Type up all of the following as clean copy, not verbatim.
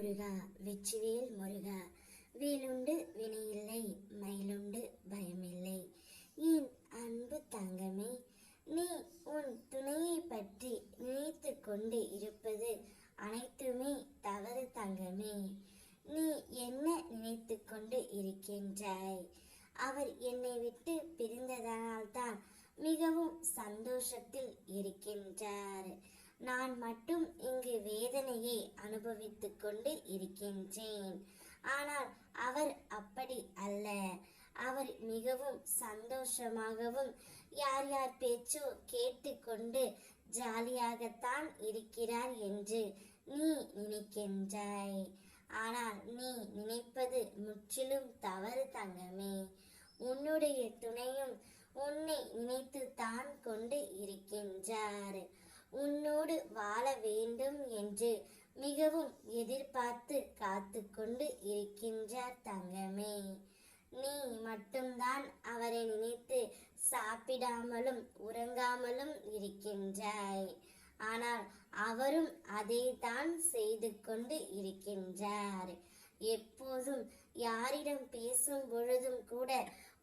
முருகா வெற்றிவேல் முருகா. வேலுண்டு வினையில்லை, மயிலுண்டு பயமில்லை. என் அன்பு தங்கமே, நீ உன் துணையை பற்றி நினைத்து கொண்டு இருப்பது அனைத்துமே தவறு தங்கமே. நீ என்ன நினைத்து கொண்டு இருக்கின்றாய்? அவர் என்னை விட்டு பிரிந்ததனால்தான் மிகவும் சந்தோஷத்தில் இருக்கின்றார். நான் மட்டும் இங்கு வேதனையை அனுபவித்துக் கொண்டு இருக்கின்றேன். ஆனால் அவர் அப்படி அல்ல. அவர் மிகவும் சந்தோஷமாகவும் யார் யார் பேச்சோ கேட்டுக்கொண்டு ஜாலியாகத்தான் இருக்கிறார் என்று நீ நினைக்கின்றாய். ஆனால் நீ நினைப்பது முற்றிலும் தவறு தங்கமே. உன்னுடைய துணையும் உன்னை நினைத்து தான் கொண்டு இருக்கின்றார். உன்னோடு வாழ வேண்டும் என்று மிகவும் எதிர்பார்த்து காத்து கொண்டு இருக்கின்றார் தங்கமே. நீ மட்டும்தான் அவரை நினைத்து சாப்பிடாமலும் உறங்காமலும் இருக்கின்றாய். ஆனால் அவரும் அதை தான் செய்து கொண்டு இருக்கின்றார். எப்போதும் யாரிடம் பேசும் பொழுதும் கூட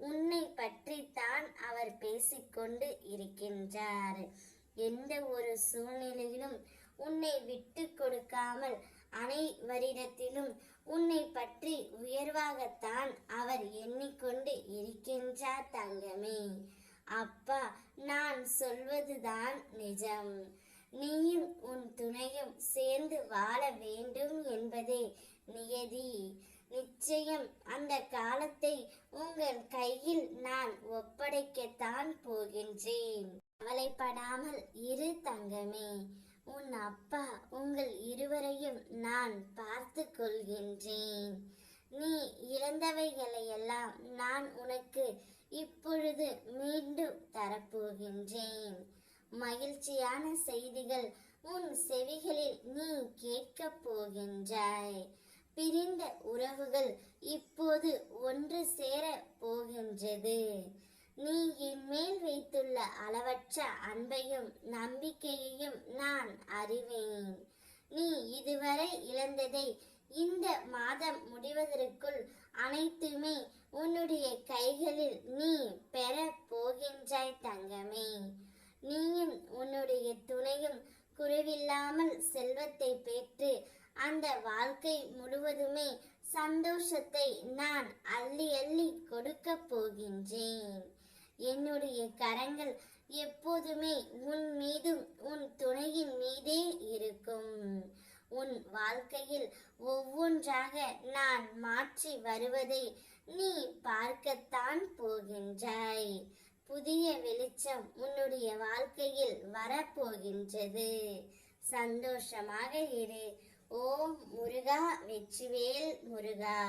உன்னை பற்றி தான் அவர் பேசிக்கொண்டு இருக்கின்றார். எந்த ஒரு சூழ்நிலையிலும் உன்னை விட்டு கொடுக்காமல் அனைவரிடத்திலும் உன்னை பற்றி உயர்வாகத்தான் அவர் எண்ணிக்கொண்டு இருக்கின்றார் தங்கமே. அப்பா, நான் சொல்வதுதான் நிஜம். நீயும் உன் துணையும் சேர்ந்து வாழ வேண்டும் என்பதே நியதி. நிச்சயம் அந்த காலத்தை உங்கள் கையில் நான் ஒப்படைக்கத்தான் போகின்றேன். கவலைப்படாமல் இரு தங்கமே. உன் அப்பா உங்கள் இருவரையும் நான் பார்த்து கொள்கின்றேன். நீ இழந்தவைகளையெல்லாம் நான் உனக்கு இப்பொழுது மீண்டும் தரப்போகின்றேன். மகிழ்ச்சியான செய்திகள் உன் செவிகளில் நீ கேட்கப் போகின்றாய். பிரிந்த உறவுகள் இப்போது ஒன்று சேர போகின்றது. நீ என் மேல் வைத்துள்ள அளவற்ற அன்பையும் நம்பிக்கையையும் நான் அறிவேன். நீ இதுவரை இழந்ததை இந்த மாதம் முடிவதற்குள் அனைத்துமே உன்னுடைய கைகளில் நீ பெற போகின்றாய் தங்கமே. நீயும் உன்னுடைய துணையும் குறைவில்லாமல் செல்வத்தை பெற்று அந்த வாழ்க்கை முழுவதுமே சந்தோஷத்தை நான் அள்ளி அள்ளி கொடுக்க போகின்றேன். என்னுடைய கரங்கள் எப்போதுமே உன் மீதும் உன் துணையின் மீதே இருக்கும். உன் வாழ்க்கையில் ஒவ்வொன்றாக நான் மாற்றி வருவதை நீ பார்க்கத்தான் போகின்றாய். புதிய வெளிச்சம் உன்னுடைய வாழ்க்கையில் வரப்போகின்றது. சந்தோஷமாக இரு. ஓம் முருகா வெற்றிவேல் முருகா.